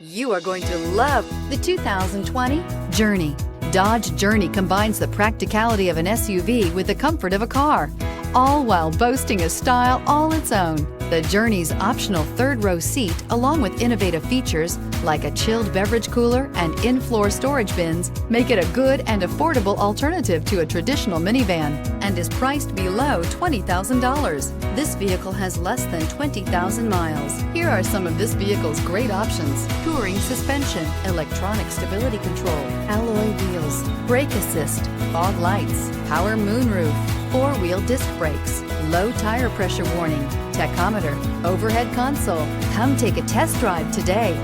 You are going to love the 2020 Journey. Dodge Journey combines the practicality of an SUV with the comfort of a car, all while boasting a style all its own. The Journey's optional third-row seat, along with innovative features like a chilled beverage cooler and in-floor storage bins, make it a good and affordable alternative to a traditional minivan and is priced below $20,000. This vehicle has less than 20,000 miles. Here are some of this vehicle's great options: touring suspension, electronic stability control, alloy wheels, brake assist, fog lights, power moonroof, four-wheel disc brakes, low tire pressure warning, tachometer, overhead console. Come take a test drive today.